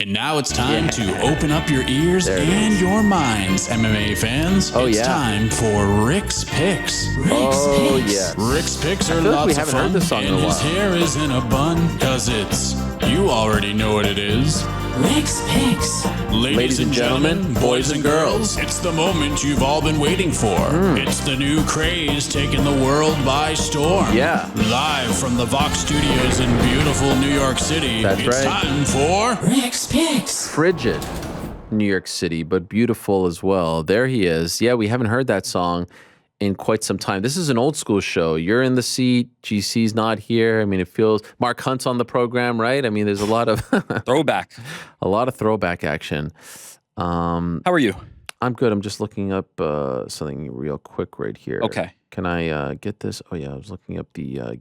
And now it's time to open up your ears and your minds, MMA fans. It's time for Rick's Picks. Rick's Picks are lots of fun, and his hair is in a bun, because it's, you already know what it is. Rick's Picks. Ladies and gentlemen, boys and girls, it's the moment you've all been waiting for. It's the new craze taking the world by storm. Live from the Vox Studios in beautiful New York City, it's time for Rick's Picks. Frigid New York City, but beautiful as well. There he is. Yeah, we haven't heard that song in quite some time. This is an old school show. You're in the seat. GC's not here. I mean, it feels Mark Hunt's on the program, right? I mean, there's a lot of throwback, action. How are you? I'm good. I'm just looking up something real quick right here. Okay. Can I get this? Oh yeah, I was looking up the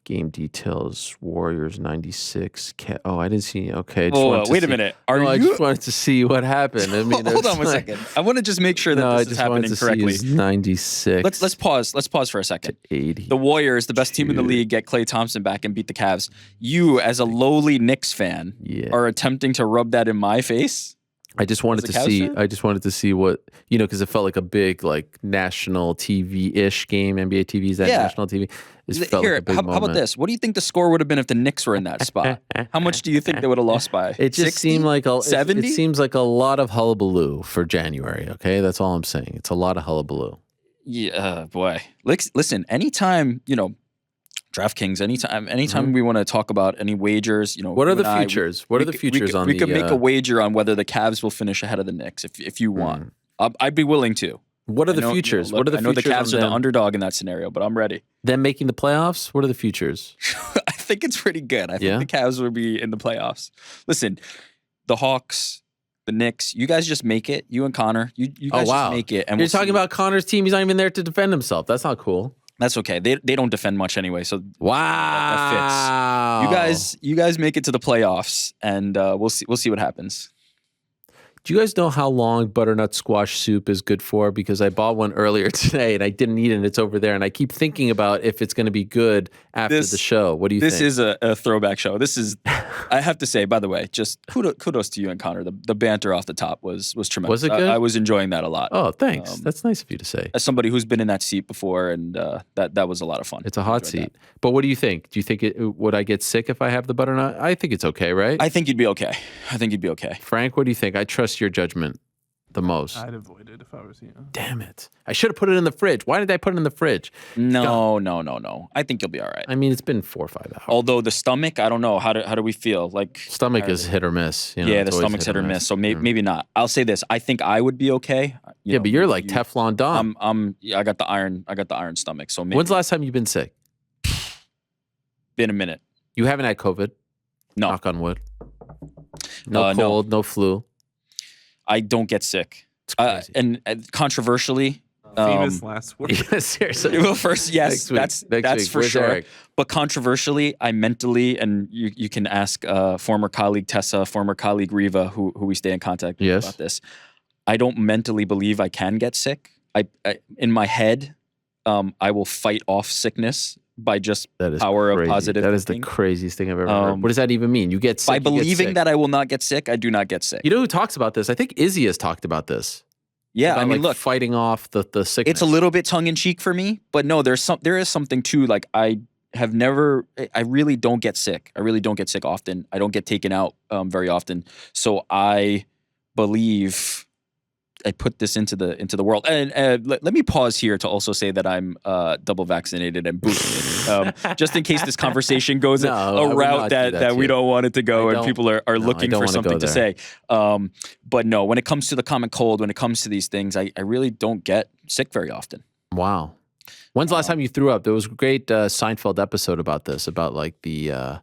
game details. Warriors 96. I didn't see. Okay. Wait a minute. I just wanted to see what happened. I mean, hold on a second. I want to just make sure that this is happening correctly. 96. Let's pause. Let's pause for a second. 80. The Warriors, the best team in the league, get Klay Thompson back and beat the Cavs. You, as a lowly Knicks fan, are attempting to rub that in my face. I just wanted to see what, because it felt like a big, like, national TV-ish game. NBA TV is that national TV. How about this? What do you think the score would have been if the Knicks were in that spot? How much do you think they would have lost by? It just 60? seemed like 70? It seems like a lot of hullabaloo for January. Okay, that's all I'm saying. It's a lot of hullabaloo. Yeah, boy. Listen, anytime DraftKings, anytime we want to talk about any wagers, what are the futures? What are the futures on the? We could make a wager on whether the Cavs will finish ahead of the Knicks if you want. I'd be willing to. What are the futures? What are the futures? I know the Cavs are the underdog in that scenario, but I'm ready. Them making the playoffs? What are the futures? I think it's pretty good. I think the Cavs will be in the playoffs. Listen, the Hawks, the Knicks, you guys just make it. You and Connor, you guys just make it. And you're talking about Connor's team. He's not even there to defend himself. That's not cool. That's okay. They don't defend much anyway, so that fits. You guys make it to the playoffs, and we'll see what happens. Do you guys know how long butternut squash soup is good for? Because I bought one earlier today and I didn't eat it and it's over there. And I keep thinking about if it's going to be good after the show. What do you think? This is a throwback show. This is, I have to say, by the way, just kudos to you and Connor. The banter off the top was tremendous. Was it good? I was enjoying that a lot. Oh, thanks. That's nice of you to say. As somebody who's been in that seat before, and that was a lot of fun. It's a hot seat. But what do you think? Do you think would I get sick if I have the butternut? I think it's okay, right? I think you'd be okay. Frank, what do you think? I trust your judgment the most. I'd avoid it if I was you. Damn it. I should have put it in the fridge. Why did I put it in the fridge? No. I think you'll be all right. I mean, it's been 4 or 5 hours. Although the stomach, I don't know. How do we feel? Like stomach is hit or miss. The stomach's hit or miss. So maybe not. I'll say this. I think I would be okay. But you're like Teflon Don. I got the iron stomach. So maybe. When's the last time you've been sick? Been a minute. You haven't had COVID? No. Knock on wood. No cold, no flu. I don't get sick. It's crazy. And controversially, famous last word. Seriously. Well, first, yes, that's for sure. Derrick? But controversially, I mentally, and you can ask former colleague Tessa, former colleague Riva, who we stay in contact with about this. I don't mentally believe I can get sick. I in my head, I will fight off sickness by just power of positive thinking. That is the craziest thing I've ever heard. What does that even mean? You get sick. By believing that I will not get sick, I do not get sick. You know who talks about this? I think Izzy has talked about this. Yeah, about, I mean, look, fighting off the sickness. It's a little bit tongue in cheek for me, but no, there is something too. Like I really don't get sick. I really don't get sick often. I don't get taken out very often. So I believe I put this into the world. And let me pause here to also say that I'm double vaccinated and boosted, just in case this conversation goes a route that we don't want it to go, and people are looking for something to say. But no, when it comes to the common cold, when it comes to these things, I really don't get sick very often. Wow. When's the last time you threw up? There was a great Seinfeld episode about this, about like the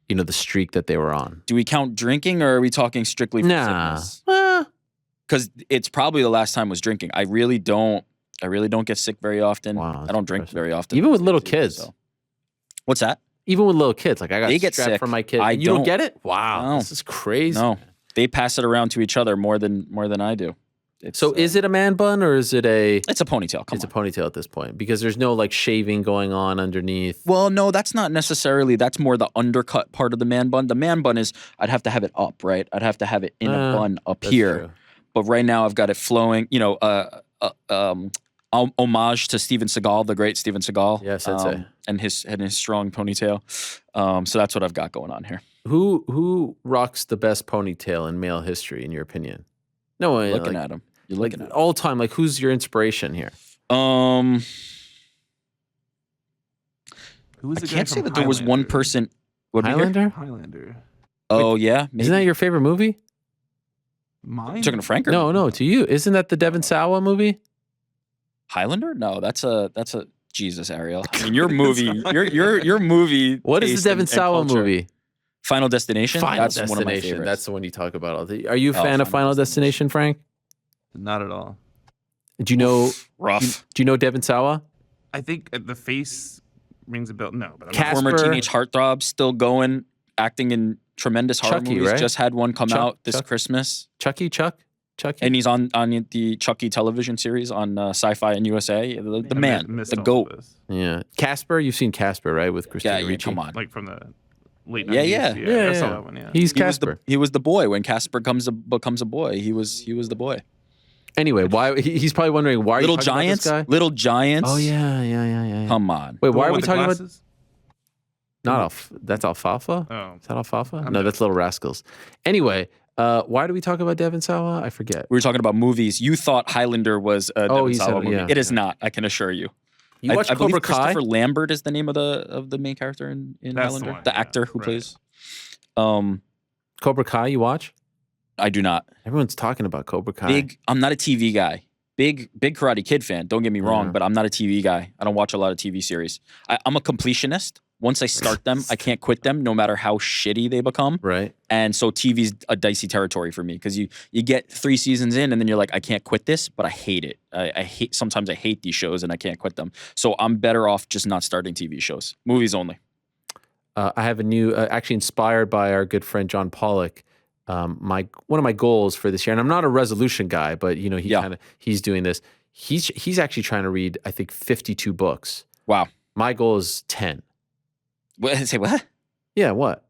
the streak that they were on. Do we count drinking, or are we talking strictly for sickness? Because it's probably the last time I was drinking. I really don't get sick very often. Wow, I don't drink very often. Even with little kids. So. What's that? Even with little kids. Like I got they get strapped sick for my kids. You don't get it? Wow. No. This is crazy. No. They pass it around to each other more than I do. So is it a man bun or is it a? It's a ponytail. It's a ponytail at this point because there's no like shaving going on underneath. Well, no, that's not necessarily. That's more the undercut part of the man bun. The man bun is I'd have to have it up, right? I'd have to have it in a bun up here. True. But right now I've got it flowing. You know, homage to Steven Seagal, the great Steven Seagal. Yeah, sensei. And his strong ponytail. So that's what I've got going on here. Who rocks the best ponytail in male history, in your opinion? No, Looking at him. You're looking at him. All time. Like, who's your inspiration here? I Who was the guy can't say from that there was one Highlander? person. What did we hear? Highlander? Highlander. Oh yeah, maybe. Isn't that your favorite movie? Mine? Talking to Frank? Or No, to you. Isn't that the Devon Sawa movie? Highlander? No, that's a Jesus, Ariel. I mean, your movie, your movie. What is taste the Devon and Sawa culture. movie? Final Destination. Final That's Destination. one of my favorites. That's the one you talk about all the. Are you a fan Final of Final Destination, Frank? Not at all. Do you know? Rough. Do you know Devon Sawa? I think the face rings a bell. No, but I'm Casper- Former teenage heartthrob, still going, acting in tremendous horror Chucky, movies. right? Just had one come out this Chuck? Christmas, Chucky. and he's on the Chucky television series on Sci-Fi and USA. The man, missed the all goat. of this. Yeah, Casper. You've seen Casper, right? With Christina Yeah, Ricci. come on. Like from the late Yeah, 90s. yeah. I saw Yeah. that one, yeah. He's He was Casper. he was the boy when Casper becomes a boy. He was the boy. Anyway, why he's probably wondering why are Little you talking Giants. about this guy? Little Giants. Oh yeah. Come on. Wait, The why one are we with the talking about? glasses? Not that's alfalfa. Oh. Is that alfalfa? I'm No, dead. that's Little Rascals. Anyway, why do we talk about Devon Sawa? I forget. We were talking about movies. You thought Highlander was a Devon he said- Sawa movie. yeah. It is not. I can assure you. You watch I believe Cobra Kai? Christopher Lambert is the name of the main character in That's the Highlander. one, The yeah, actor who right. plays. Cobra Kai, you watch? I do not. Everyone's talking about Cobra Kai. I'm not a TV guy. Big Karate Kid fan. Don't get me wrong, Yeah. but I'm not a TV guy. I don't watch a lot of TV series. I'm a completionist. Once I start them, I can't quit them, no matter how shitty they become. Right. And so TV's a dicey territory for me because you get 3 seasons in and then you're like, I can't quit this, but I hate it. Sometimes I hate these shows and I can't quit them. So I'm better off just not starting TV shows. Movies only. I have a new, actually inspired by our good friend John Pollock. One of my goals for this year, and I'm not a resolution guy, but you know he's doing this. He's actually trying to read, I think, 52 books. Wow. My goal is 10. Say what? Yeah, what?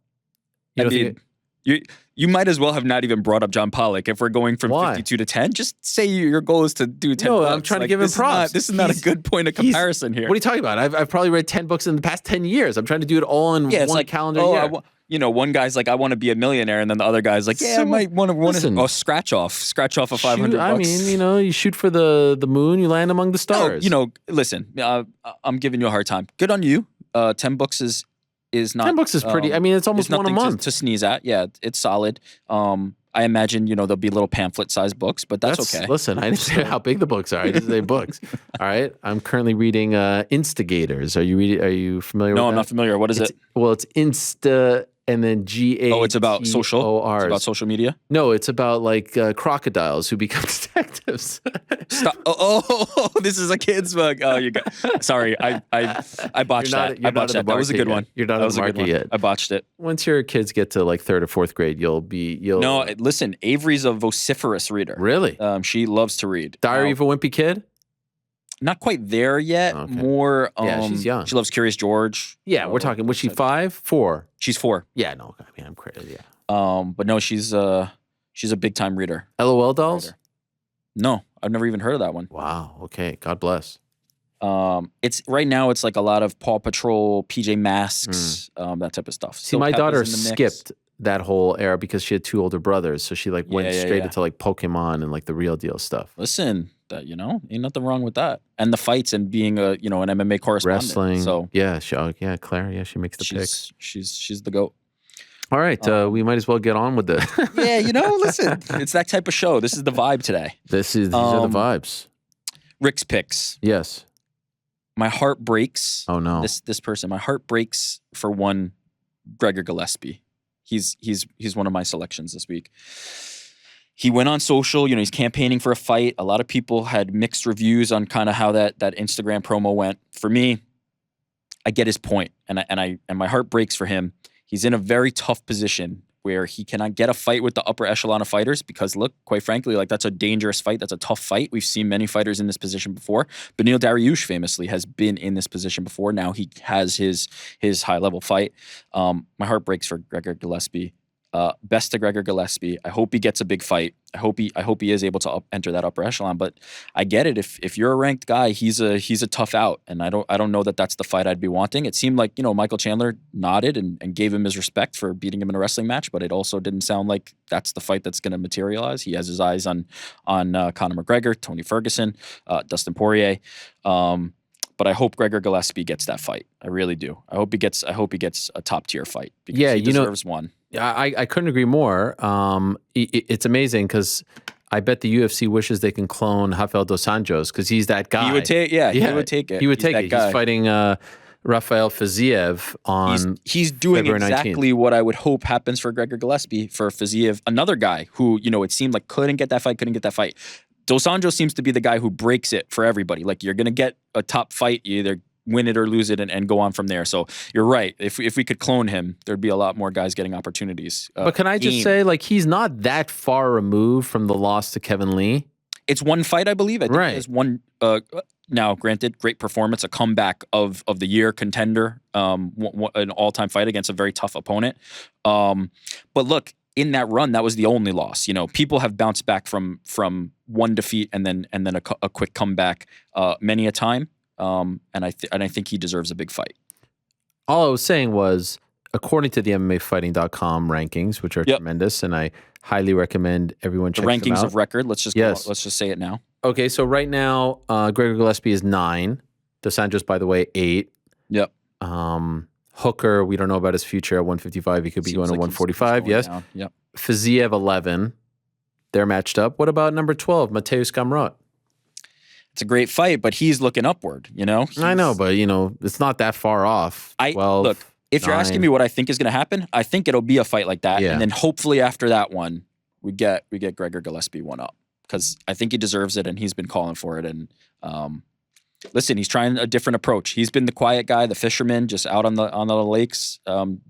You I don't mean, think you might as well have not even brought up John Pollock. If we're going from Why? 52 to 10, just say your goal is to do 10 No, books. I'm trying to give him props. This is not a good point of comparison here. What are you talking about? I've probably read 10 books in the past 10 years. I'm trying to do it all in it's one like, calendar oh, year. one guy's like, I want to be a millionaire, and then the other guy's like, yeah, So I might want listen. to scratch off a 500 Shoot, bucks. I mean, you shoot for the moon, you land among the stars. Listen, I'm giving you a hard time. Good on you. 10 books is not 10 books is pretty. I mean, it's almost one a nothing month. to sneeze at. Yeah, it's solid. I imagine there'll be little pamphlet-sized books, but that's okay. Listen, I didn't say how big the books are. I just say books. All right. I'm currently reading Instigators. Are you familiar with that? No, I'm not familiar. What is it? Well, it's Insta and then G-A-T-O-R. Oh, it's about social. It's about social media. No, it's about like crocodiles who become detectives. Stop. Oh, this is a kid's book. Oh, you got. Sorry, I botched that. I botched that. That was a good one. You're not on the market yet. I botched it. Once your kids get to like 3rd or 4th grade, you'll. No, listen. Avery's a vociferous reader. Really? She loves to read. Diary of a Wimpy Kid? Not quite there yet. Okay. More. Yeah, she's young. She loves Curious George. Yeah, we're talking. Was she 5, 4? She's 4. Yeah, no. I mean, I'm crazy. Yeah. But no, she's a big time reader. LOL dolls? No, I've never even heard of that one. Wow. Okay. God bless. It's right now. It's like a lot of Paw Patrol, PJ Masks, that type of stuff. See, my daughter skipped that whole era because she had 2 older brothers, so she like went straight into like Pokemon and like the real deal stuff. Listen, that ain't nothing wrong with that, and the fights and being an MMA correspondent. Wrestling. So yeah, Claire. Yeah, she makes the picks. She's the goat. All right, we might as well get on with it. Yeah, listen, it's that type of show. This is the vibe today. These are the vibes. Rick's picks. Yes. My heart breaks. Oh no. This person. My heart breaks for one, Gregor Gillespie. He's one of my selections this week. He went on social, he's campaigning for a fight. A lot of people had mixed reviews on kind of how that Instagram promo went. For me, I get his point, and my heart breaks for him. He's in a very tough position where he cannot get a fight with the upper echelon of fighters because, look, quite frankly, like that's a dangerous fight. That's a tough fight. We've seen many fighters in this position before. Beneil Dariush famously has been in this position before. Now he has his high-level fight. My heart breaks for Gregor Gillespie. Best to Gregor Gillespie. I hope he gets a big fight. I hope he is able to enter that upper echelon. But I get it. If you're a ranked guy, he's a tough out, and I don't know that that's the fight I'd be wanting. It seemed like Michael Chandler nodded and gave him his respect for beating him in a wrestling match, but it also didn't sound like that's the fight that's going to materialize. He has his eyes on Conor McGregor, Tony Ferguson, Dustin Poirier. But I hope Gregor Gillespie gets that fight. I really do. I hope he gets a top tier fight because he deserves one. I couldn't agree more. It's amazing because I bet the UFC wishes they can clone Rafael dos Anjos because he's that guy. He would take it. He would take it. He's fighting Rafael Fiziev on He's doing February exactly 19th. what I would hope happens for Gregor Gillespie for Fiziev, another guy who, it seemed like couldn't get that fight. Dos Anjos seems to be the guy who breaks it for everybody. Like, you're going to get a top fight, you either win it or lose it and go on from there. So you're right. If we could clone him, there'd be a lot more guys getting opportunities. But can I just say, like, he's not that far removed from the loss to Kevin Lee. It's one fight, I believe. I think right. It's one. Now, granted, great performance, a comeback of the year contender, an all-time fight against a very tough opponent. But look, in that run, that was the only loss. People have bounced back from one defeat and then a quick comeback many a time. And I think he deserves a big fight. All I was saying was, according to the MMAfighting.com rankings, which are tremendous, and I highly recommend everyone check them out. The rankings of record. Let's just say it now. Okay, so right now, Gregor Gillespie is 9. Dos Anjos, by the way, 8. Yep. Hooker, we don't know about his future at 155. He could be going to 145. Yes. Down. Yep. Fiziev 11. They're matched up. What about number 12, Mateusz Gamrot? It's a great fight, but he's looking upward. I know, but it's not that far off. 12, look. If you're asking me what I think is going to happen, I think it'll be a fight like that, and then hopefully after that one, we get Gregor Gillespie one up because I think he deserves it, and he's been calling for it. And listen, he's trying a different approach. He's been the quiet guy, the fisherman, just out on the lakes,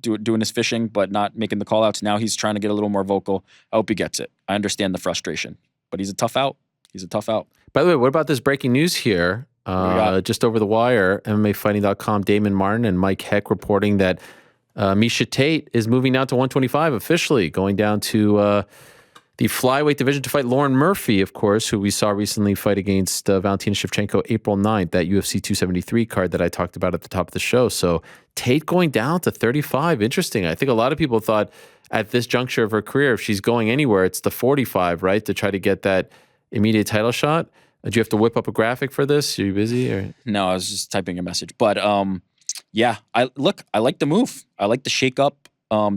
doing his fishing, but not making the call outs. Now he's trying to get a little more vocal. I hope he gets it. I understand the frustration, but he's a tough out. By the way, what about this breaking news here? Just over the wire, MMAfighting.com, Damon Martin and Mike Heck reporting that Miesha Tate is moving down to 125 officially, going down to the flyweight division to fight Lauren Murphy, of course, who we saw recently fight against Valentina Shevchenko April 9th, that UFC 273 card that I talked about at the top of the show. So Tate going down to 35. Interesting. I think a lot of people thought at this juncture of her career, if she's going anywhere, it's the 45, right, to try to get that immediate title shot. Do you have to whip up a graphic for this? Are you busy? Or? No, I was just typing a message. But yeah, I like the move. I like the shakeup.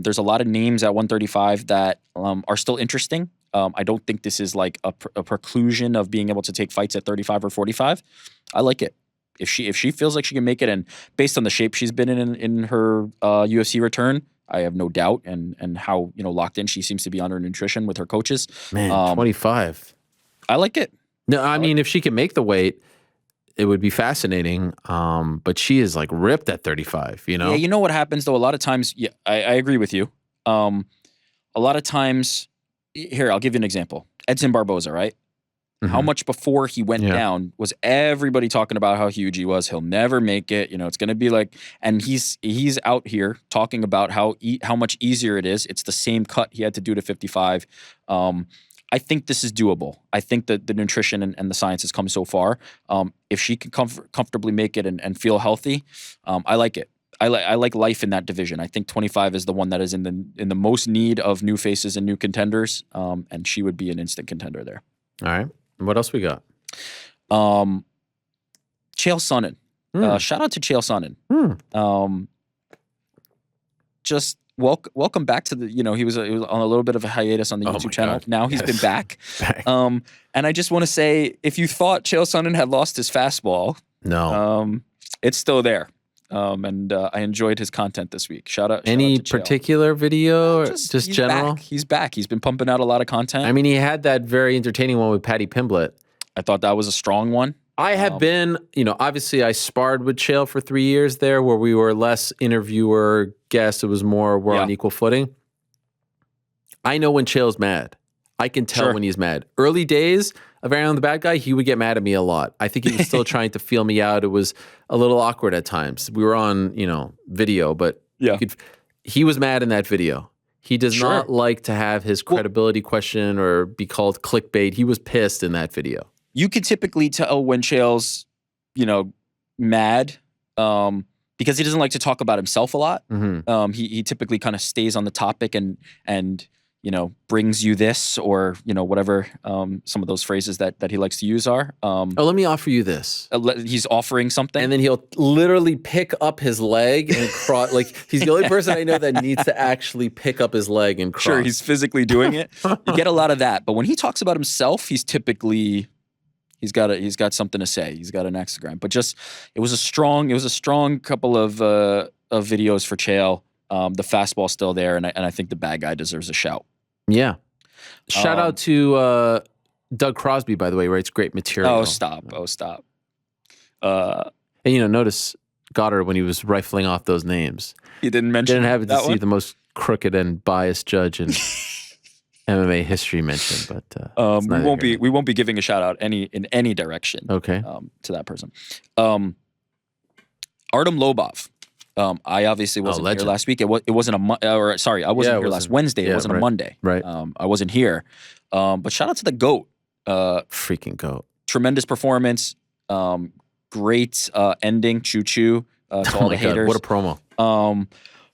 There's a lot of names at 135 that are still interesting. I don't think this is like a preclusion of being able to take fights at 35 or 45. I like it. If she feels like she can make it, and based on the shape she's been in her UFC return, I have no doubt, and how locked in she seems to be on her nutrition with her coaches. Man, 25. I like it. No, I mean, if she can make the weight, it would be fascinating. But she is like ripped at 35, Yeah, you know what happens though? A lot of times, yeah, I agree with you. A lot of times, here, I'll give you an example. Edson Barboza, right? Mm-hmm. How much before he went down was everybody talking about how huge he was? He'll never make it. It's going to be like, and he's out here talking about how much easier it is. It's the same cut he had to do to 55. I think this is doable. I think that the nutrition and the science has come so far. If she can comfortably make it and feel healthy, I like it. I like life in that division. I think 25 is the one that is in the most need of new faces and new contenders, and she would be an instant contender there. All right. What else we got? Chael Sonnen. Shout out to Chael Sonnen. Just welcome back to the. He was on a little bit of a hiatus on the YouTube channel. God. Now he's been back. And I just want to say, if you thought Chael Sonnen had lost his fastball, no, it's still there. And I enjoyed his content this week. Shout out Any to Chael. particular video or just general? He's back. He's been pumping out a lot of content. I mean, he had that very entertaining one with Patty Pimblett. I thought that was a strong one. I have been, obviously I sparred with Chael for 3 years there where we were less interviewer guest. It was more we're on equal footing. I know when Chael's mad. I can tell when he's mad. Early days of Aaron the Bad Guy, he would get mad at me a lot. I think he was still trying to feel me out. It was a little awkward at times. We were on, video, but he was mad in that video. He does not like to have his credibility questioned or be called clickbait. He was pissed in that video. You could typically tell when Chael's, mad, because he doesn't like to talk about himself a lot. Mm-hmm. He typically kind of stays on the topic and brings you this or, whatever some of those phrases that he likes to use are. Let me offer you this. He's offering something. And then he'll literally pick up his leg and cross. Like, he's the only person I know that needs to actually pick up his leg and cross. Sure, he's physically doing it. You get a lot of that. But when he talks about himself, he's typically... He's got something to say. He's got an Instagram. But it was a strong couple of videos for Chael. The fastball's still there, and I think the bad guy deserves a shout. Yeah. Shout out to Doug Crosby, by the way, writes great material. Oh, stop. And notice Goddard when he was rifling off those names. He didn't mention Didn't have to that see one? the most crooked and biased judge in MMA history mentioned, but we won't be giving a shout out in any direction. Okay. To that person. Artem Lobov. I obviously wasn't here last week. It wasn't I wasn't here last Wednesday. It wasn't a Monday. Right. I wasn't here. But shout out to the GOAT. Freaking GOAT. Tremendous performance. Great ending. Choo-choo to all the haters. What a promo.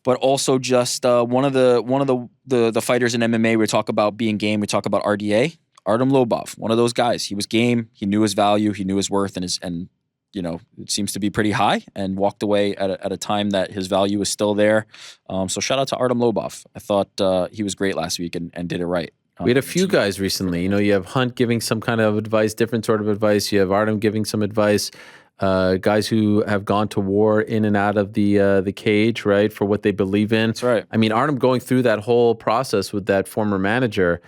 But also just one of the fighters in MMA, we talk about being game. We talk about RDA. Artem Lobov, one of those guys. He was game. He knew his value. He knew his worth, and it seems to be pretty high. And walked away at a time that his value is still there. So shout out to Artem Lobov. I thought he was great last week and did it right. We had a few guys recently. You have Hunt giving some kind of advice, different sort of advice. You have Artem giving some advice. Guys who have gone to war in and out of the cage, right, for what they believe in. That's right. I mean, Artem going through that whole process with that former manager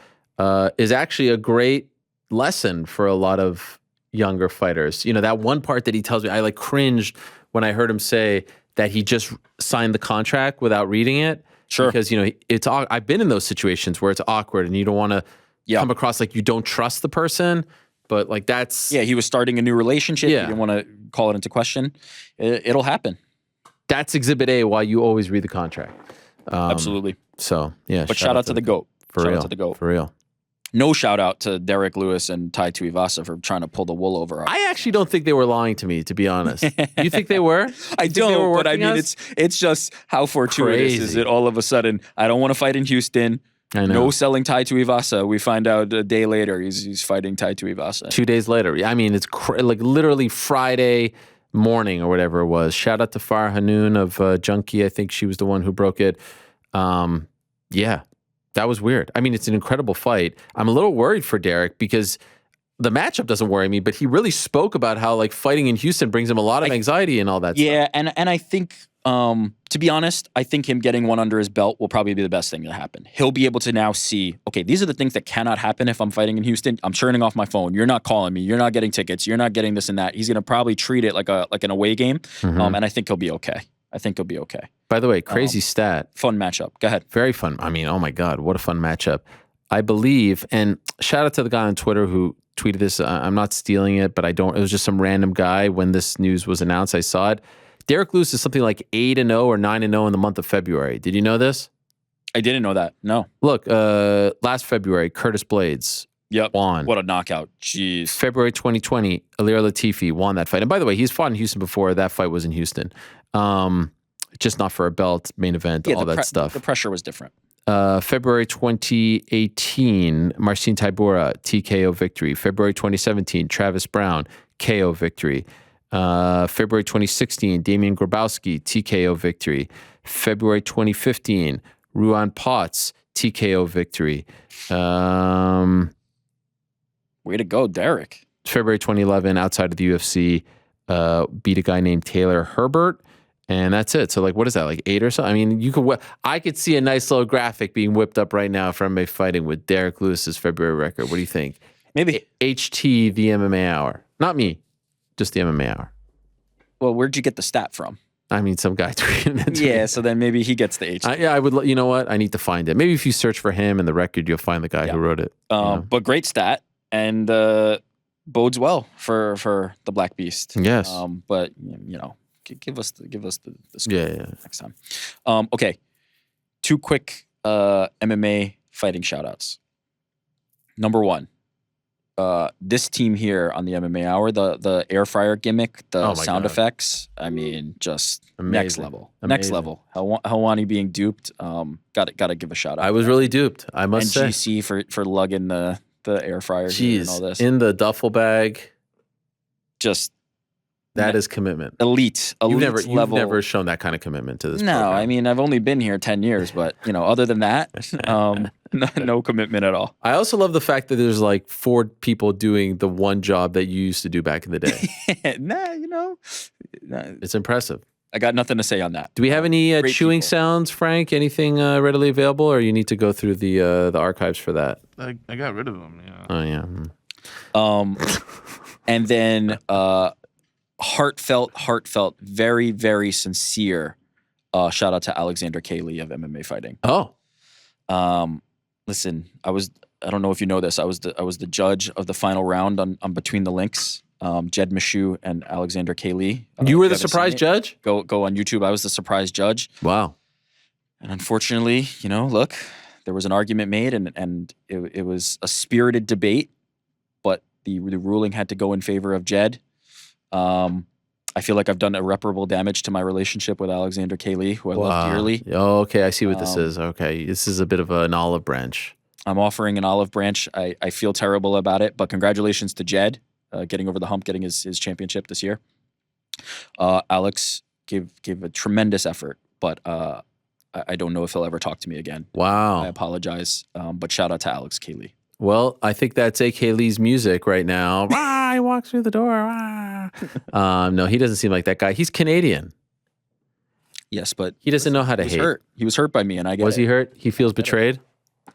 is actually a great lesson for a lot of younger fighters. That one part that he tells me, I cringed when I heard him say that he just signed the contract without reading it. Sure. Because, I've been in those situations where it's awkward and you don't want to come across like you don't trust the person. But that's... Yeah, he was starting a new relationship. Yeah. He didn't want to call it into question. It'll happen. That's Exhibit A, why you always read the contract. Absolutely. So, yeah. But shout out to the GOAT. Shout out to the GOAT. For real. No shout out to Derrick Lewis and Tai Tuivasa for trying to pull the wool over our... I actually don't think they were lying to me, to be honest. You think they were? I don't, but I mean, it's just how fortuitous is it all of a sudden. I don't want to fight in Houston. I know. No selling Tai Tuivasa. We find out a day later he's fighting Tai Tuivasa. 2 days later. I mean, it's literally Friday morning or whatever it was. Shout out to Farah Hanoun of Junkie. I think she was the one who broke it. Yeah, that was weird. I mean, it's an incredible fight. I'm a little worried for Derrick because the matchup doesn't worry me, but he really spoke about how fighting in Houston brings him a lot of anxiety and all that stuff. Yeah, and I think... to be honest, I think him getting one under his belt will probably be the best thing to happen. He'll be able to now see, okay, these are the things that cannot happen if I'm fighting in Houston. I'm turning off my phone. You're not calling me. You're not getting tickets. You're not getting this and that. He's going to probably treat it like an away game, and I think he'll be okay. By the way, crazy stat. Fun matchup. Go ahead. Very fun. I mean, oh my God, what a fun matchup. I believe, and shout out to the guy on Twitter who tweeted this. I'm not stealing it, but it was just some random guy when this news was announced. I saw it. Derrick Lewis is something like 8-0 or 9-0 in the month of February. Did you know this? I didn't know that. No. Look, last February, Curtis Blades won. What a knockout. Jeez. February 2020, Ilir Latifi won that fight. And by the way, he's fought in Houston before. That fight was in Houston. Just not for a belt, main event, all that stuff. The pressure was different. February 2018, Marcin Tybura, TKO victory. February 2017, Travis Brown, KO victory. February 2016, Damian Grabowski, TKO victory. February 2015, Ruan Potts, TKO victory. Way to go, Derrick. February 2011, outside of the UFC, beat a guy named Taylor Herbert. And that's it. So, what is that, 8 or something? I mean, I could see a nice little graphic being whipped up right now from MMA Fighting with Derrick Lewis's February record. What do you think? Maybe. HT, the MMA Hour. Not me. Just the MMA Hour. Well, where'd you get the stat from? I mean, some guy tweeted it to Yeah, me. so then maybe he gets the H. I would. You know what? I need to find it. Maybe if you search for him in the record, you'll find the guy who wrote it. But great stat and bodes well for the Black Beast. Yes. But give us the scoop next time. Okay, 2 quick MMA fighting shout-outs. Number 1. This team here on the MMA Hour, the air fryer gimmick, the sound effects, I mean, just next level. Next level. Helwani being duped, got to give a shout out. I was really duped, I must say. And GC for lugging the air fryer and all this. In the duffel bag. Just that is commitment. Elite level. You've never shown that kind of commitment to this program. I mean, I've only been here 10 years, but other than that, no commitment at all. I also love the fact that there's like 4 people doing the one job that you used to do back in the day. It's impressive. I got nothing to say on that. Do we have any chewing sounds, Frank? Anything readily available, or you need to go through the archives for that? I got rid of them. Yeah. Oh yeah. And then heartfelt, very, very sincere shout out to Alexander Kaley of MMA Fighting. Oh. Listen, I don't know if you know this. I was the judge of the final round on Between the Links. Jed Meshew and Alexander Kaley. You were the surprise judge? Go on YouTube. I was the surprise judge. Wow. And unfortunately, look, there was an argument made, and it was a spirited debate, but the ruling had to go in favor of Jed. I feel like I've done irreparable damage to my relationship with Alexander Kaley, who I love dearly. Oh, okay, I see what this is. Okay, this is a bit of an olive branch. I'm offering an olive branch. I feel terrible about it, but congratulations to Jed getting over the hump, getting his championship this year. Alex gave a tremendous effort, but I don't know if he'll ever talk to me again. Wow. I apologize, but shout out to Alex Kaley. Well, I think that's A.K. Lee's music right now. He walks through the door. No, he doesn't seem like that guy. He's Canadian. Yes, but he doesn't know how to hate. He was hurt by me, and I get Was he hurt? He feels betrayed?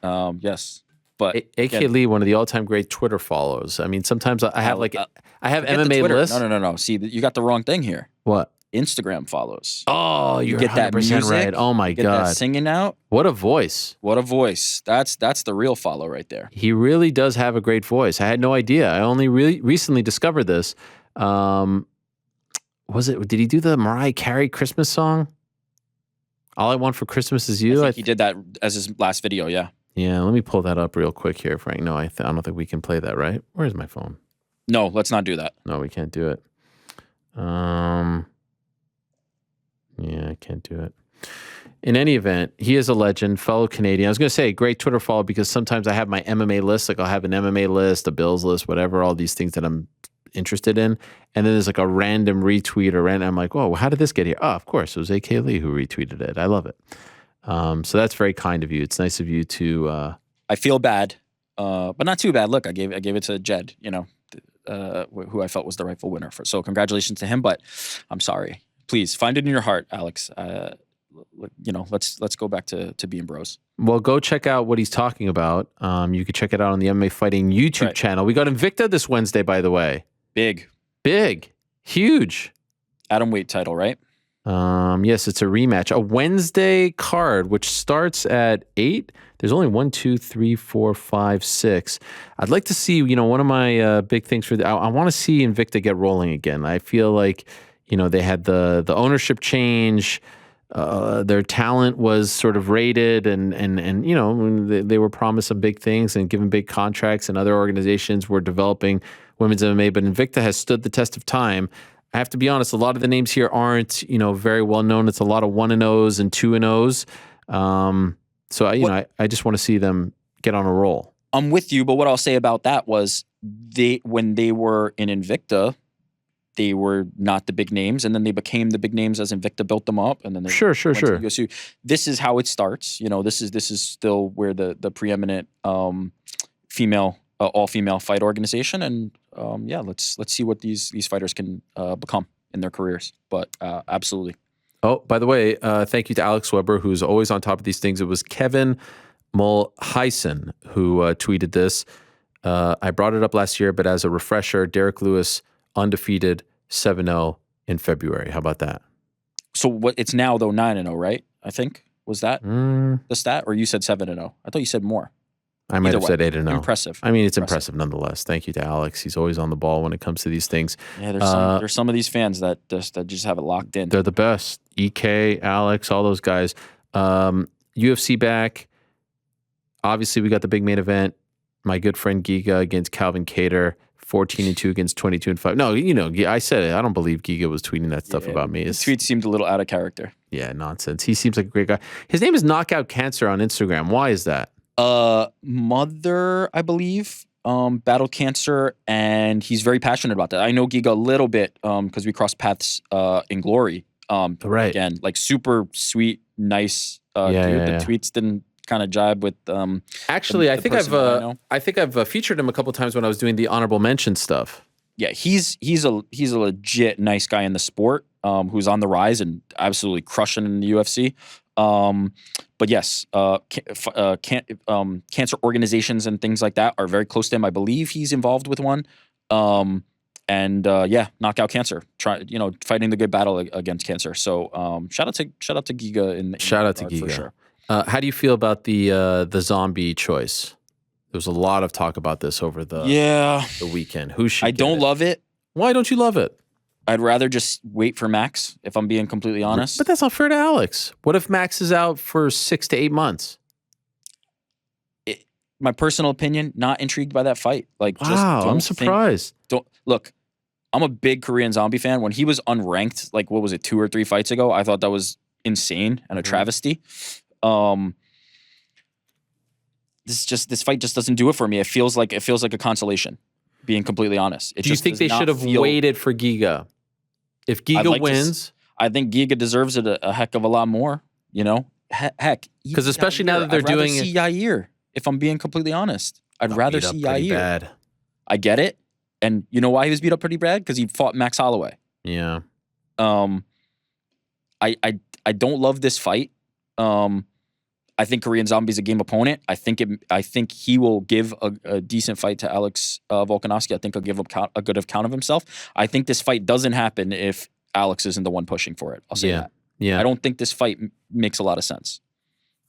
Yes. But A.K. Lee, one of the all-time great Twitter follows. I mean, sometimes I have I have MMA lists. No. See, you got the wrong thing here. What? Instagram follows. Oh, you get that music right. Oh my God. God. That singing out. What a voice. What a voice. That's the real follow right there. He really does have a great voice. I had no idea. I only recently discovered this. Did he do the Mariah Carey Christmas song? All I Want for Christmas Is You? I think he did that as his last video, yeah. Yeah, let me pull that up real quick here, Frank. No, I don't think we can play that, right? Where's my phone? No, let's not do that. No, we can't do it. Yeah, I can't do it. In any event, he is a legend, fellow Canadian. I was going to say, great Twitter follow, because sometimes I have my MMA list. Like I'll have an MMA list, a Bills list, whatever, all these things that I'm interested in. And then there's like a random retweet I'm like, oh, how did this get here? Oh, of course, it was A.K. Lee who retweeted it. I love it. So that's very kind of you. It's nice of you to... I feel bad, but not too bad. Look, I gave it to Jed, who I felt was the rightful winner. So congratulations to him, but I'm sorry. Please find it in your heart, Alex. Let's go back to being bros. Well, go check out what he's talking about. You can check it out on the MMA Fighting YouTube channel. We got Invicta this Wednesday, by the way. Big, huge. Atomweight title, right? Yes, it's a rematch. A Wednesday card, which starts at 8. There's only 1, 2, 3, 4, 5, 6. I'd like to see, one of my big things I want to see Invicta get rolling again. I feel like, they had the ownership change. Their talent was sort of rated and they were promised some big things and given big contracts, and other organizations were developing women's MMA, but Invicta has stood the test of time. I have to be honest, a lot of the names here aren't, very well known. It's a lot of 1-0s and 2-0s. So I just want to see them get on a roll. I'm with you, but what I'll say about that was when they were in Invicta, they were not the big names, and then they became the big names as Invicta built them up, and then they sure. This is how it starts. This is still where the preeminent female all-female fight organization, and let's see what these fighters can become in their careers. But absolutely. Oh, by the way, thank you to Alex Weber, who's always on top of these things. It was Kevin Mulhysen who tweeted this. I brought it up last year, but as a refresher, Derrick Lewis undefeated 7-0 in February. How about that? So what? It's now though 9-0, right? I think was that the stat, or you said 7-0? I thought you said more. I might have said 8-0. Impressive. I mean, it's impressive nonetheless. Thank you to Alex. He's always on the ball when it comes to these things. Yeah, there's some of these fans that just have it locked in. They're the best. EK, Alex, all those guys. UFC back. Obviously, we got the big main event. My good friend Giga against Calvin Kattar. 14-2 against 22-5. No, I said it. I don't believe Giga was tweeting that stuff about me. His tweet seemed a little out of character. Yeah, nonsense. He seems like a great guy. His name is Knockout Cancer on Instagram. Why is that? Mother, I believe, battled cancer, and he's very passionate about that. I know Giga a little bit because we crossed paths in Glory. Right. Again, like super sweet, nice dude. The tweets didn't kind of jibe with. Actually, I think I've featured him a couple times when I was doing the honorable mention stuff. Yeah, he's a legit nice guy in the sport who's on the rise and absolutely crushing in the UFC. But yes, cancer organizations and things like that are very close to him. I believe he's involved with one. Knockout Cancer, fighting the good battle against cancer. So shout out to Giga shout out to Giga for sure. How do you feel about the zombie choice? There was a lot of talk about this over the weekend. Who should? I don't love it. Why don't you love it? I'd rather just wait for Max, if I'm being completely honest. But that's not fair to Alex. What if Max is out for 6 to 8 months? My personal opinion, not intrigued by that fight. I'm surprised. Look, I'm a big Korean Zombie fan. When he was unranked, 2 or 3 fights ago, I thought that was insane and a travesty. This fight just doesn't do it for me. It feels like a consolation, being completely honest. Do you think they should have waited for Giga? If Giga wins, I think Giga deserves it a heck of a lot more. Heck, because especially now that they're doing it. Yair, if I'm being completely honest, I'd rather see Yair. Bad. I get it, and you know why he was beat up pretty bad? Because he fought Max Holloway. Yeah. I don't love this fight. I think Korean Zombie's a game opponent. I think he will give a decent fight to Alex Volkanovski. I think he'll give a good account of himself. I think this fight doesn't happen if Alex isn't the one pushing for it. I'll say that. Yeah. I don't think this fight makes a lot of sense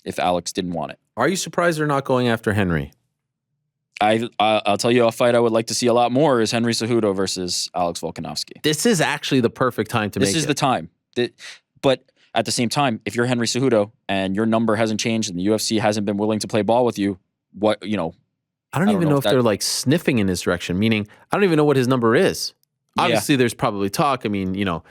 if Alex didn't want it. Are you surprised they're not going after Henry? I'll tell you a fight I would like to see a lot more is Henry Cejudo versus Alex Volkanovski. This is actually the perfect time to make it. This is the time. But at the same time, if you're Henry Cejudo and your number hasn't changed and the UFC hasn't been willing to play ball with you, I don't even know if they're sniffing in his direction, meaning I don't even know what his number is. Obviously, there's probably talk. I mean,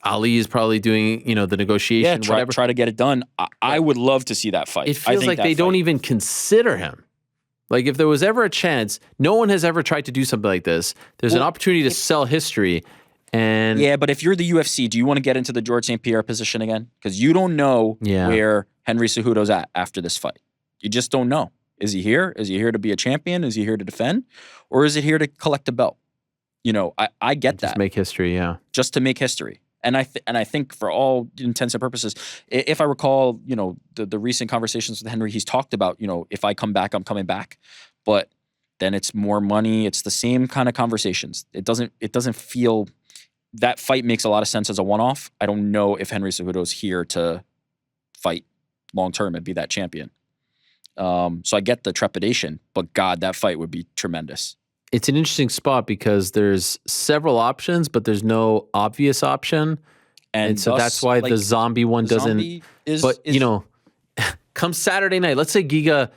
Ali is probably doing, the negotiation, whatever. Try to get it done. I would love to see that fight. It feels like they don't even consider him. Like, if there was ever a chance, no one has ever tried to do something like this. There's an opportunity to sell history. And yeah, but if you're the UFC, do you want to get into the George St. Pierre position again? Because you don't know where Henry Cejudo's at after this fight. You just don't know. Is he here? Is he here to be a champion? Is he here to defend? Or is it here to collect a belt? I get that. Just make history, yeah. Just to make history. And I think for all intents and purposes, if I recall, the recent conversations with Henry, he's talked about, if I come back, I'm coming back. But then it's more money. It's the same kind of conversations. It doesn't feel... That fight makes a lot of sense as a one-off. I don't know if Henry Cejudo's here to fight long-term and be that champion. So I get the trepidation, but God, that fight would be tremendous. It's an interesting spot because there's several options, but there's no obvious option. And so that's why the zombie one doesn't... come Saturday night, let's say Giga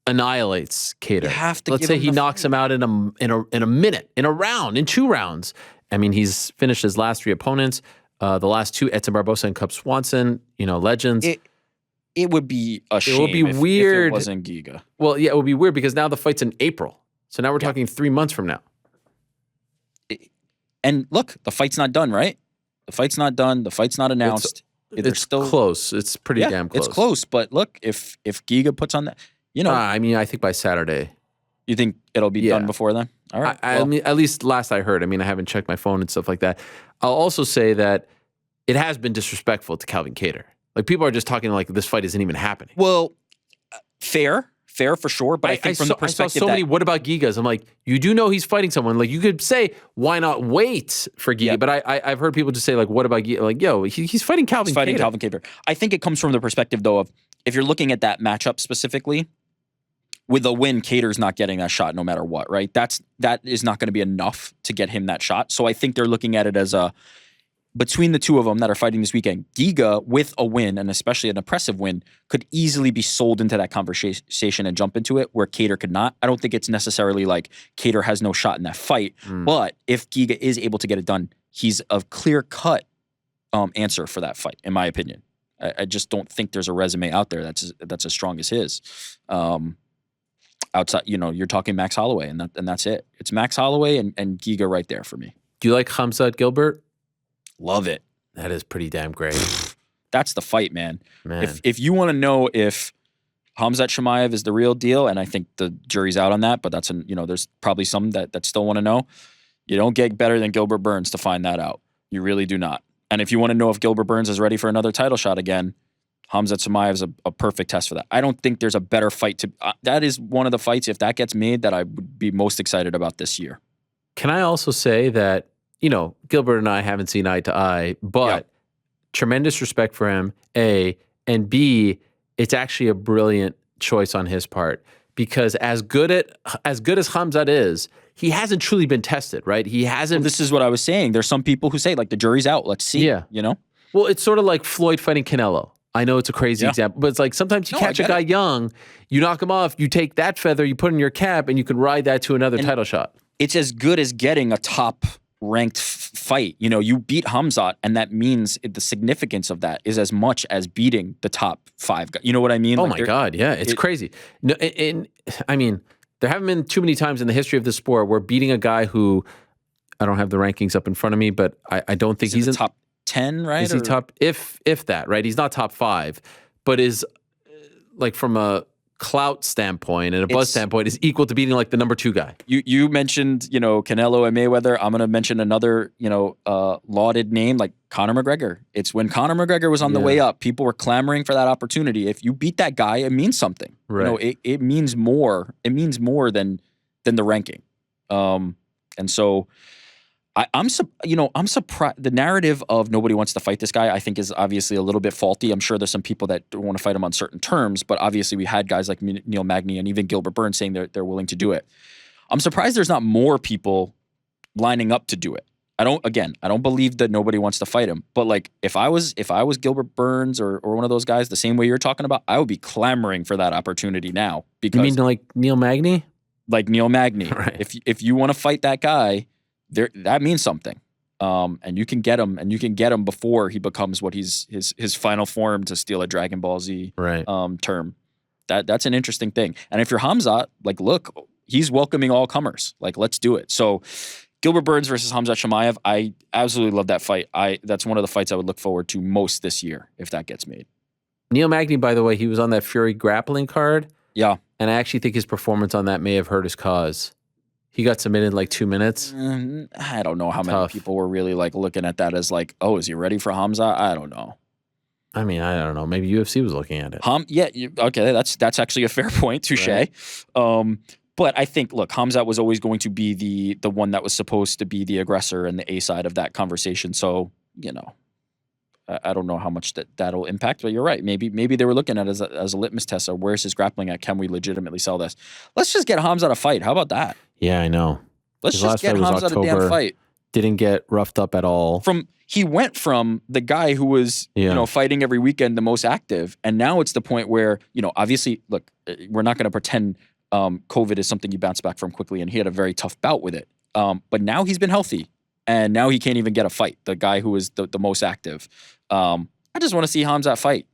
annihilates Kattar. Let's say he knocks him out in a minute, in a round, in 2 rounds. I mean, he's finished his last 3 opponents. The last 2, Edson Barbosa and Cub Swanson, legends. It would be a shame. It would be weird. If it wasn't Giga. Well, yeah, it would be weird because now the fight's in April. So now we're talking 3 months from now. And look, the fight's not done, right? The fight's not done. The fight's not announced. It's still close. It's pretty damn close. It's close. But look, if Giga puts on that, I think by Saturday. You think it'll be done before then? All right. I mean, at least last I heard. I mean, I haven't checked my phone and stuff like that. I'll also say that it has been disrespectful to Calvin Kattar. Like, people are just talking like this fight isn't even happening. Well, fair. fair for sure, but I think from the perspective I saw so many, what about Gigas? I'm like, you do know he's fighting someone. Like, you could say, why not wait for Giga? But I've heard people just say, like, what about Giga? Like, yo, he's fighting Calvin He's fighting Kattar. Calvin Kattar. I think it comes from the perspective, though, of if you're looking at that matchup specifically, with a win, Kattar's not getting that shot no matter what, right? That is not going to be enough to get him that shot. So I think they're looking at it as between the two of them that are fighting this weekend, Giga with a win, and especially an impressive win, could easily be sold into that conversation and jump into it where Kattar could not. I don't think it's necessarily like Kattar has no shot in that fight, but if Giga is able to get it done, he's a clear-cut answer for that fight, in my opinion. I just don't think there's a resume out there that's as strong as his. Outside, you're talking Max Holloway, and that's it. It's Max Holloway and Giga right there for me. Do you like Hamzat Gilbert? Love it. That is pretty damn great. That's the fight, man. If you want to know if Hamzat Chimaev is the real deal, and I think the jury's out on that, but that's there's probably some that still want to know. You don't get better than Gilbert Burns to find that out. You really do not. And if you want to know if Gilbert Burns is ready for another title shot again, Hamzat Chimaev is a perfect test for that. I don't think there's a better fight that is one of the fights, if that gets made, that I would be most excited about this year. Can I also say that, Gilbert and I haven't seen eye to eye, but tremendous respect for him, A, and B, it's actually a brilliant choice on his part, because as good as Hamzat is, he hasn't truly been tested, right? He hasn't. Well, this is what I was saying. There's some people who say, like, the jury's out. Let's see. Yeah. Well, it's sort of like Floyd fighting Canelo. I know it's a crazy example, but it's like sometimes you catch a guy young, you knock him off, you take that feather, you put it in your cap, and you can ride that to another title shot. It's as good as getting a top-ranked fight. You beat Hamzat, and that means the significance of that is as much as beating the top 5 guys. You know what I mean? Oh, my God, yeah. It's crazy. No, and I mean, there haven't been too many times in the history of the sport where beating a guy who, I don't have the rankings up in front of me, but I don't think he's in top 10, right? Is he top, if that, right? He's not top 5, but is, like, from a clout standpoint and a buzz standpoint, is equal to beating, like, the number 2 guy. You mentioned, Canelo and Mayweather. I'm going to mention another, lauded name, like Conor McGregor. It's when Conor McGregor was on the way up, people were clamoring for that opportunity. If you beat that guy, it means something. Right. It means more. It means more than the ranking. And so I'm surprised. The narrative of nobody wants to fight this guy, I think, is obviously a little bit faulty. I'm sure there's some people that don't want to fight him on certain terms, but obviously we had guys like Neil Magny and even Gilbert Burns saying they're willing to do it. I'm surprised there's not more people lining up to do it. I don't believe that nobody wants to fight him. But like, if I was Gilbert Burns or one of those guys, the same way you're talking about, I would be clamoring for that opportunity now. Because, you mean like Neil Magny? Like Neil Magny. Right. If you want to fight that guy, that means something. And you can get him before he becomes what his final form, to steal a Dragon Ball Z term. That's an interesting thing. And if you're Hamzat, like, look, he's welcoming all comers. Like, let's do it. So Gilbert Burns versus Hamzat Chimaev, I absolutely love that fight. That's one of the fights I would look forward to most this year if that gets made. Neil Magny, by the way, he was on that Fury grappling card. Yeah. And I actually think his performance on that may have hurt his cause. He got submitted in like 2 minutes. I don't know how many people were really like looking at that as like, oh, is he ready for Hamzat? I don't know. I mean, I don't know. Maybe UFC was looking at it. Okay, that's actually a fair point. Touche. Right. But I think, look, Hamzat was always going to be the one that was supposed to be the aggressor and the A side of that conversation. So, I don't know how much that'll impact, but you're right. Maybe they were looking at it as a litmus test of where's his grappling at? Can we legitimately sell this? Let's just get Hamzat a fight. How about that? Yeah, I know. Let's just get Hamzat a damn fight. Didn't get roughed up at all. He went from the guy who was, fighting every weekend, the most active, and now it's the point where, obviously, look, we're not going to pretend COVID is something you bounce back from quickly, and he had a very tough bout with it. But now he's been healthy, and now he can't even get a fight. The guy who was the most active. I just want to see Hamzat fight.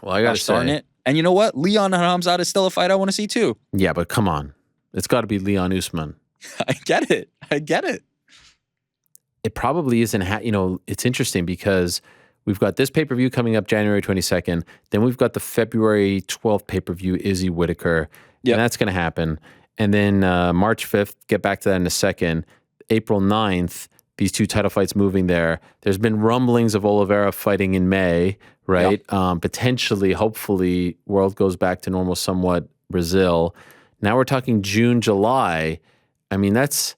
Well, I got to say it. And you know what? Leon and Hamzat is still a fight I want to see too. Yeah, but come on. It's got to be Leon Usman. I get it. It probably isn't, it's interesting because we've got this pay-per-view coming up January 22nd. Then we've got the February 12th pay-per-view, Izzy Whitaker. Yep. And that's going to happen. And then March 5th, get back to that in a second. April 9th, these two title fights moving there. There's been rumblings of Oliveira fighting in May, right? Yep. Potentially, hopefully, world goes back to normal somewhat, Brazil. Now we're talking June, July. I mean, that's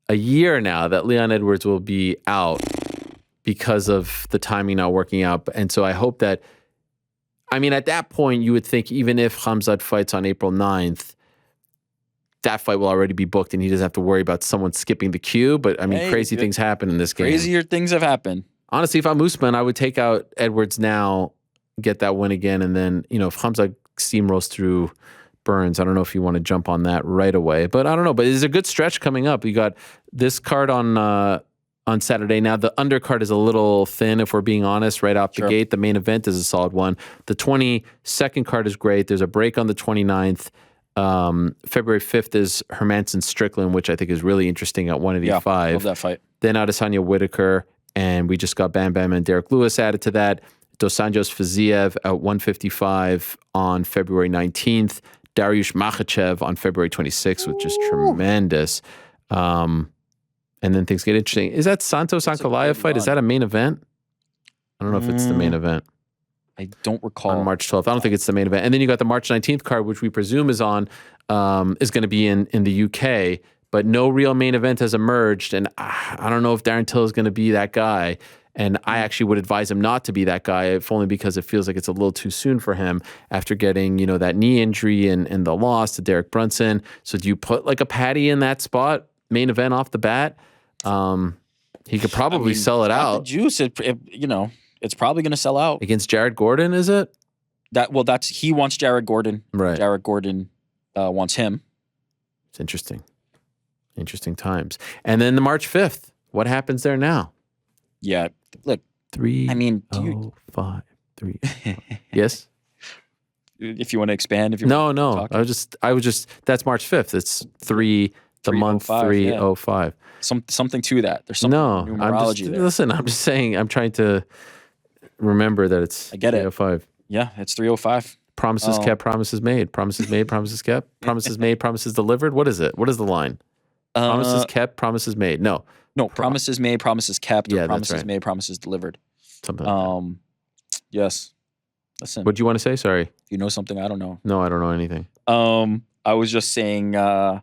a year now that Leon Edwards will be out because of the timing not working out. And so I hope that, I mean, at that point, you would think even if Hamzat fights on April 9th, that fight will already be booked and he doesn't have to worry about someone skipping the queue. But I mean, crazy things happen in this game. Crazier things have happened. Honestly, if I'm Usman, I would take out Edwards now, get that win again. And then, you know, if Hamzat steamrolls through Burns, I don't know if you want to jump on that right away, but I don't know. But there's a good stretch coming up. You got this card on Saturday. Now, the undercard is a little thin, if we're being honest, right off the gate. The main event is a solid one. The 22nd card is great. There's a break on the 29th. February 5th is Hermanson Strickland, which I think is really interesting at 185. Yeah, love that fight. Then Adesanya Whitaker, and we just got Bam Bam and Derrick Lewis added to that. Dos Anjos Fiziev at 155 on February 19th. Dariush Makhachev on February 26th, which is tremendous. And then things get interesting. Is that Santos Ankalaev fight? Is that a main event? I don't know if it's the main event. I don't recall. On March 12th. I don't think it's the main event. And then you got the March 19th card, which we presume is on, is going to be in the UK, but no real main event has emerged. And I don't know if Darren Till is going to be that guy. And I actually would advise him not to be that guy, if only because it feels like it's a little too soon for him after getting, you know, that knee injury and the loss to Derek Brunson. So do you put like a Patty in that spot, main event off the bat? He could probably sell it out. The juice, you know, it's probably going to sell out. Against Jared Gordon, is it? He wants Jared Gordon. Right. Jared Gordon wants him. It's interesting. Interesting times. And then the March 5th, what happens there now? Yeah. Look, 3. I mean, 5 3. Yes. If you want to expand, if you no, I was just that's March 5th. It's 3 the month 305. Something to that. There's something numerology there. Listen, I'm just saying, I'm trying to remember that it's I get 305. It. Yeah, it's 305. Promises kept, promises made. Promises made, promises kept. Promises made, promises delivered. What is it? What is the line? Promises kept, promises made. No, promises made, promises kept, or promises made, promises delivered. Something like that. Yes. Listen. What do you want to say? Sorry. You know something I don't know. No, I don't know anything. I was just saying, I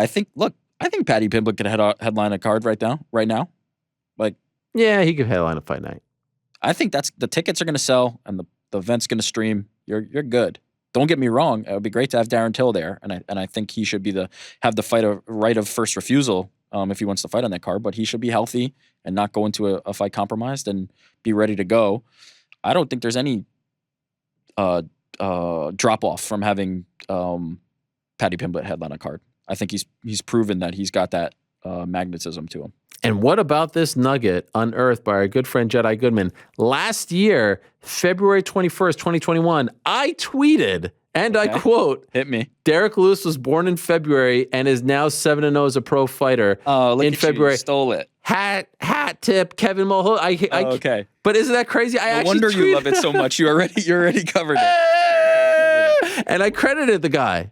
think Paddy Pimblett could headline a card right now. Like, yeah, he could headline a fight night. I think the tickets are going to sell and the event's going to stream. You're good. Don't get me wrong. It would be great to have Darren Till there, and I think he should have the right of first refusal if he wants to fight on that card. But he should be healthy and not go into a fight compromised and be ready to go. I don't think there's any drop off from having Paddy Pimblett headline a card. I think he's proven that he's got that magnetism to him. And what about this nugget unearthed by our good friend Jedi Goodman? Last year, February 21st, 2021, I tweeted, and I quote, "Hit me. Derrick Lewis was born in February and is now 7-0 as a pro fighter." In February. You stole it. Hat tip, Kevin Mulholland. Okay. But isn't that crazy? No wonder you love it so much. You already covered it. And I credited the guy.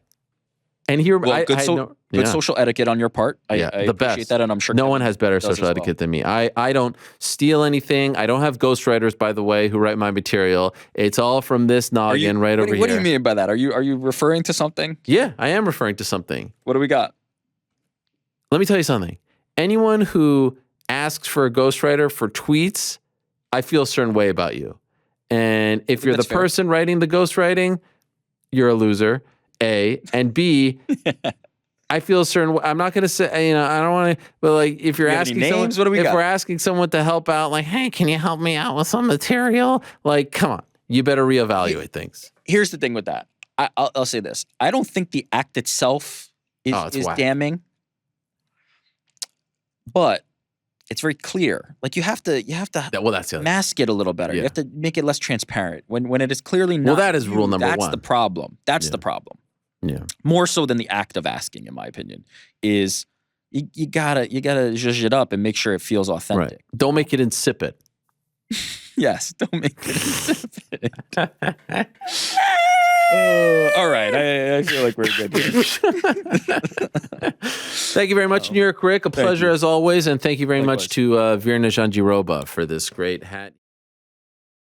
And good social etiquette on your part. I appreciate that, and I'm sure no one has better social etiquette than me. I don't steal anything. I don't have ghostwriters, by the way, who write my material. It's all from this noggin right over here. What do you mean by that? Are you referring to something? Yeah, I am referring to something. What do we got? Let me tell you something. Anyone who asks for a ghostwriter for tweets, I feel a certain way about you. And if you're the person writing the ghostwriting, you're a loser. A, and B, I feel a certain way. I'm not going to say, I don't want to, but like if you're asking someone, we're asking someone to help out, like, hey, can you help me out with some material? Like, come on, you better reevaluate things. Here's the thing with that. I'll say this. I don't think the act itself is damning, but it's very clear. Like you have to mask it a little better. Yeah. You have to make it less transparent when it is clearly not. Well, that is rule number one. That's the problem. That's the problem. Yeah. More so than the act of asking, in my opinion, is you gotta zhuzh it up and make sure it feels authentic. Right. Don't make it insipid. Yes, don't make it insipid. All right, I feel like we're good here. Thank you very much, New York Rick. A pleasure as always. And thank you very much to Virna Jandiroba for this great hat.